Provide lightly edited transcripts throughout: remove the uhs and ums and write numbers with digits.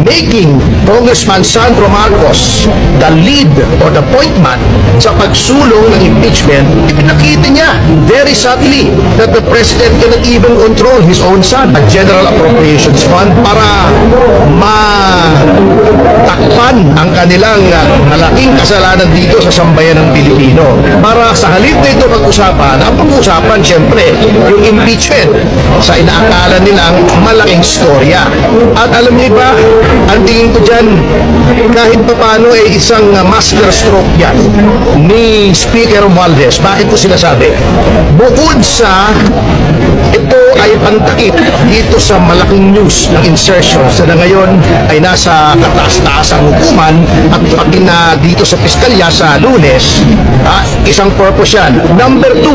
making Congressman Sandro Marcos the lead or the point man sa pagsulong ng impeachment, ipinakita niya very subtly that the President cannot even control his own son, a General Appropriations Fund, para matakpan ang kanilang malaking kasalanan dito sa sambayan ng Pilipino. Para sa halip na ito pag-usapan, ang pag-usapan siyempre yung impeachment sa inaakala nilang malaking storya. At alam niyo ba, ang tingin ko dyan, kahit pa paano ay isang master stroke yan ni Speaker Romualdez. Bakit ko sinasabi? Bukod sa ito ay pantakip dito sa malaking news ng insertions na ngayon ay nasa kataas-taasang hukuman at pati na dito sa piskalya sa Lunes, isang purpose yan. Number 2,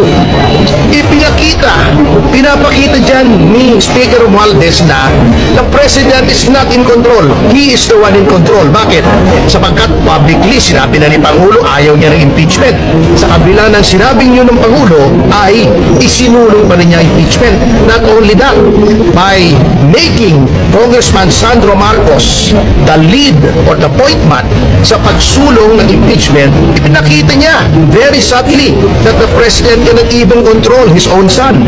pinapakita dyan ni Speaker Romualdez na the President is not in control. He is the one in control. Bakit? Sapagkat publicly sinabi na ni Pangulo ayaw niya ng impeachment. Sa kabila ng sinabing yun ng Pangulo ay isinulong pa rin niya impeachment. Not only that, by making Congressman Sandro Marcos the lead or the point man sa pagsulong ng impeachment, ipinakita niya very subtly that the President cannot even control his own son.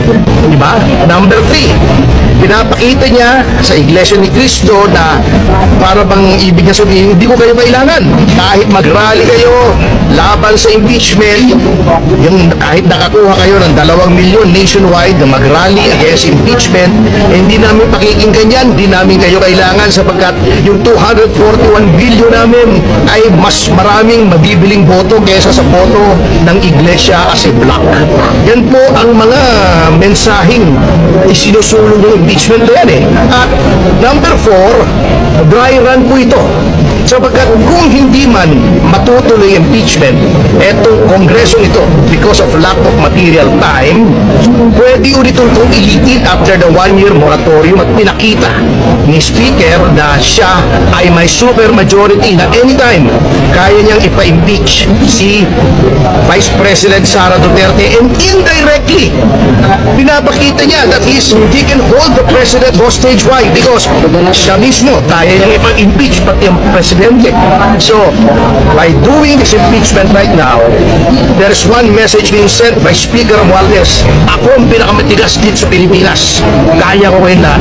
Diba? Number 3, pinapakita niya sa Iglesia ni Cristo na para bang ibig niya sabihin, hindi ko kayo kailangan. Kahit mag-rally kayo laban sa impeachment, yung kahit nakakuha kayo ng 2 milyon nationwide na mag-rally against impeachment, hindi namin pakikinggan yan, hindi namin kayo kailangan sapagkat yung 241 billion namin ay mas maraming mabibiling boto kaysa sa boto ng Iglesia as a block. Yan po ang mga mensaheng isinusulong ng impeachment na yan eh. At number 4, dry run po ito. Sapagkat kung hindi man matutuloy impeachment etong kongreso ito because of lack of material time, pwede ulit itong ilitin after the 1-year moratorium at pinakita ni Speaker na siya ay may super majority na anytime kaya niyang ipa-impeach si Vice President Sara Duterte, and indirectly pinapakita niya that he can hold the President hostage. Why? Because siya mismo kaya niyang ipa-impeach pati ang Presidente. So, by doing this impeachment right now, there's one message being sent by Speaker Romualdez: ako ang pinakamatigas dito sa Pilipinas. Kaya ko kayo na.